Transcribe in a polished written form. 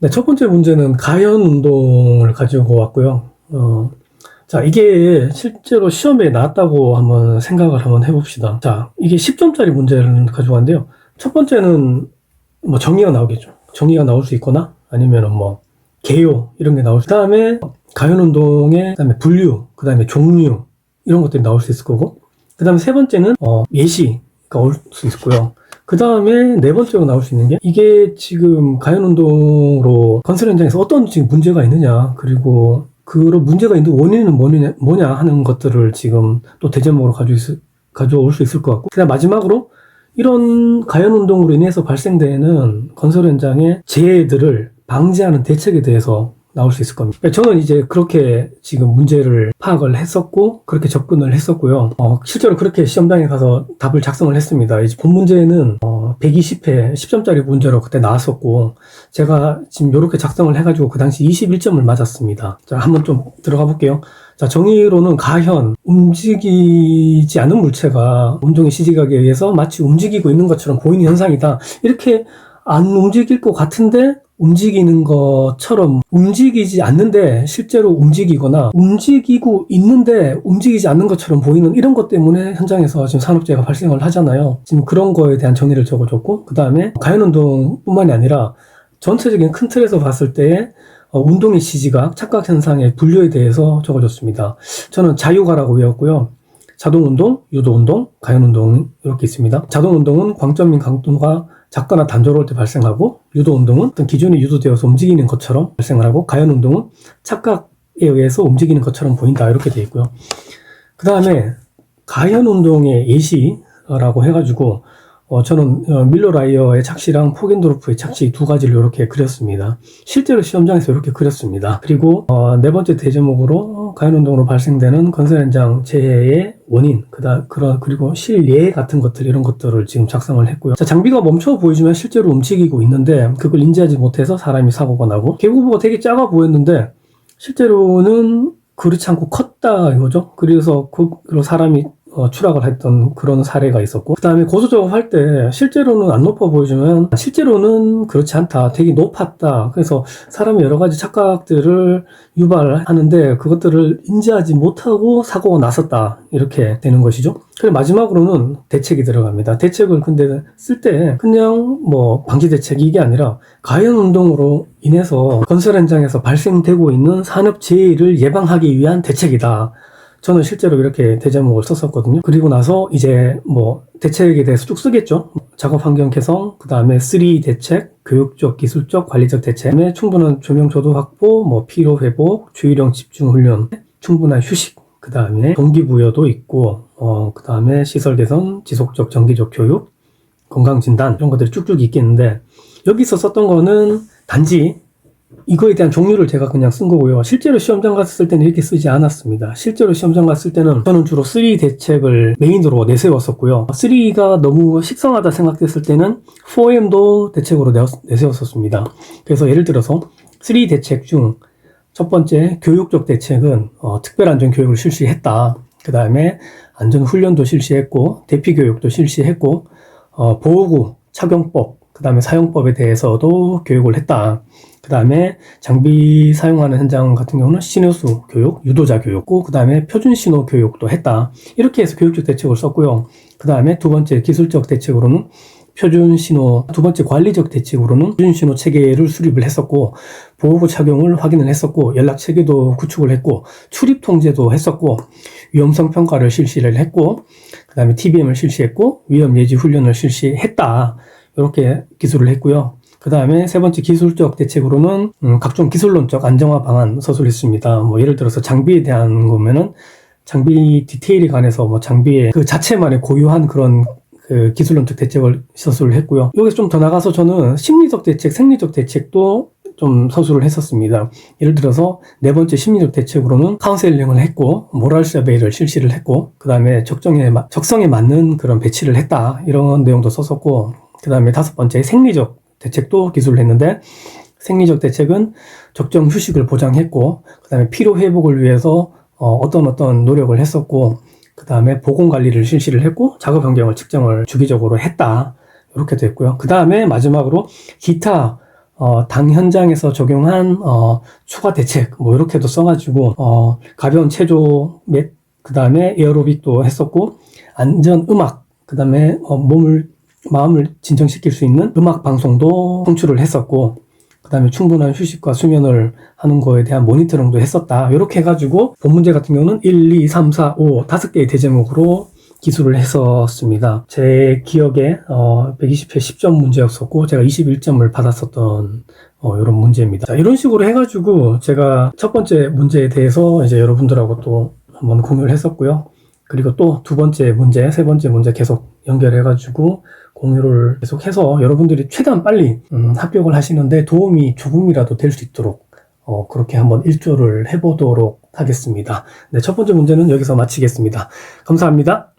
네, 첫 번째 문제는 가연 운동을 가지고 왔고요. 자, 이게 실제로 시험에 나왔다고 한번 생각을 한번 해봅시다. 자, 이게 10점짜리 문제를 가지고 왔는데요. 첫 번째는 뭐 정의가 나오겠죠. 정의가 나올 수 있거나 아니면은 뭐 개요 이런 게 나올 수. 그다음에 가연 운동의 그다음에 분류, 그다음에 종류 이런 것들이 나올 수 있을 거고. 그다음에 세 번째는 예시가 올 수 있고요. 그 다음에 네 번째로 나올 수 있는 게 이게 지금 가연 운동으로 건설 현장에서 어떤 지금 문제가 있느냐, 그리고 그런 문제가 있는 원인은 뭐냐 하는 것들을 지금 또 대제목으로 가져올 수 있을 것 같고, 그다음 마지막으로 이런 가연 운동으로 인해서 발생되는 건설 현장의 재해들을 방지하는 대책에 대해서 나올 수 있을 겁니다. 저는 이제 그렇게 지금 문제를 파악을 했었고 그렇게 접근을 했었고요. 실제로 그렇게 시험장에 가서 답을 작성을 했습니다. 이제 본 문제는 120회 10점짜리 문제로 그때 나왔었고, 제가 지금 이렇게 작성을 해가지고 그 당시 21점을 맞았습니다. 자, 한번 좀 들어가 볼게요. 자, 정의로는 가현, 움직이지 않은 물체가 운동의 시지각에 의해서 마치 움직이고 있는 것처럼 보이는 현상이다. 이렇게 안 움직일 것 같은데 움직이는 것처럼 움직이지 않는데 실제로 움직이거나 움직이고 있는데 움직이지 않는 것처럼 보이는 이런 것 때문에 현장에서 지금 산업재해가 발생을 하잖아요. 지금 그런 거에 대한 정의를 적어줬고, 그 다음에 가연운동뿐만이 아니라 전체적인 큰 틀에서 봤을 때 운동의 시지각, 착각현상의 분류에 대해서 적어줬습니다. 저는 자유가라고 외웠고요. 자동운동, 유도운동, 가연운동 이렇게 있습니다. 자동운동은 광점 및 강도가 작거나 단조로울 때 발생하고, 유도운동은 어떤 기준이 유도되어서 움직이는 것처럼 발생을 하고, 가연운동은 착각에 의해서 움직이는 것처럼 보인다 이렇게 되어 있고요. 그 다음에 가연운동의 예시라고 해가지고 저는 밀러 라이어의 착시랑 포겐도르프의 착시 두 가지를 이렇게 그렸습니다. 실제로 시험장에서 이렇게 그렸습니다. 그리고 네 번째 대제목으로 가연운동으로 발생되는 건설 현장 재해의 원인, 그리고 실예 같은 것들, 이런 것들을 지금 작성을 했고요. 자, 장비가 멈춰 보이지만 실제로 움직이고 있는데 그걸 인지하지 못해서 사람이 사고가 나고, 계곡부가 되게 작아 보였는데 실제로는 그렇지 않고 컸다 이거죠. 그래서 그로 사람이 추락을 했던 그런 사례가 있었고, 그 다음에 고소 작업할 때 실제로는 안 높아 보이지만 실제로는 그렇지 않다, 되게 높았다. 그래서 사람이 여러 가지 착각들을 유발하는데 그것들을 인지하지 못하고 사고가 났었다 이렇게 되는 것이죠. 그리고 마지막으로는 대책이 들어갑니다. 대책을 근데 쓸 때 그냥 뭐 방지 대책이 이게 아니라 가연 운동으로 인해서 건설 현장에서 발생되고 있는 산업 재해를 예방하기 위한 대책이다. 저는 실제로 이렇게 대제목을 썼었거든요. 그리고 나서 이제 뭐 대책에 대해서 쭉 쓰겠죠. 작업 환경 개선, 그 다음에 3 대책, 교육적, 기술적, 관리적 대책, 그다음에 충분한 조명 조도 확보, 뭐 피로 회복, 주의력 집중 훈련, 충분한 휴식, 그 다음에 동기부여도 있고, 그 다음에 시설 개선, 지속적 정기적 교육, 건강 진단, 이런 것들이 쭉쭉 있겠는데, 여기서 썼던 거는 단지 이거에 대한 종류를 제가 그냥 쓴 거고요. 실제로 시험장 갔을 때는 이렇게 쓰지 않았습니다. 실제로 시험장 갔을 때는 저는 주로 3 대책을 메인으로 내세웠었고요. 3가 너무 식상하다 생각됐을 때는 4M도 대책으로 내세웠었습니다. 그래서 예를 들어서 3 대책 중 첫 번째 교육적 대책은 특별안전교육을 실시했다. 그 다음에 안전훈련도 실시했고, 대피교육도 실시했고, 보호구 착용법, 그 다음에 사용법에 대해서도 교육을 했다. 그 다음에 장비 사용하는 현장 같은 경우는 신호수 교육, 유도자 교육, 그 다음에 표준 신호 교육도 했다. 이렇게 해서 교육적 대책을 썼고요. 그 다음에 두 번째 기술적 대책으로는 표준 신호, 두 번째 관리적 대책으로는 표준 신호 체계를 수립을 했었고, 보호구 착용을 확인을 했었고, 연락 체계도 구축을 했고, 출입 통제도 했었고, 위험성 평가를 실시를 했고, 그 다음에 TBM을 실시했고, 위험 예지 훈련을 실시했다. 이렇게 기술을 했고요. 그 다음에 세 번째 기술적 대책으로는 각종 기술론적 안정화 방안 서술했습니다. 뭐 예를 들어서 장비에 대한 거면은 장비 디테일에 관해서 뭐 장비의 그 자체만의 고유한 그런 그 기술론적 대책을 서술을 했고요. 여기서 좀 더 나가서 저는 심리적 대책, 생리적 대책도 좀 서술을 했었습니다. 예를 들어서 네 번째 심리적 대책으로는 카운셀링을 했고, 모럴 서베이를 실시를 했고, 그 다음에 적성에 맞는 그런 배치를 했다. 이런 내용도 썼었고, 그 다음에 다섯 번째 생리적 대책도 기술을 했는데, 생리적 대책은 적정 휴식을 보장했고, 그 다음에 피로 회복을 위해서 어떤 노력을 했었고, 그 다음에 보건 관리를 실시를 했고, 작업 환경을 측정을 주기적으로 했다. 이렇게 됐고요. 그 다음에 마지막으로 기타 당 현장에서 적용한 추가 대책 뭐 이렇게도 써가지고 가벼운 체조 몇 그 다음에 에어로빅도 했었고 안전 음악 그 다음에 마음을 진정시킬 수 있는 음악 방송도 송출을 했었고 그 다음에 충분한 휴식과 수면을 하는 거에 대한 모니터링도 했었다. 이렇게 해가지고 본 문제 같은 경우는 1, 2, 3, 4, 5 5개의 대제목으로 기술을 했었습니다. 제 기억에 120회 10점 문제였었고 제가 21점을 받았었던 이런 문제입니다. 자, 이런 식으로 해가지고 제가 첫 번째 문제에 대해서 이제 여러분들하고 또 한번 공유를 했었고요. 그리고 또 두 번째 문제, 세 번째 문제 계속 연결해가지고 공유를 계속해서 여러분들이 최대한 빨리 합격을 하시는데 도움이 조금이라도 될 수 있도록 그렇게 한번 일조를 해보도록 하겠습니다. 네, 첫 번째 문제는 여기서 마치겠습니다. 감사합니다.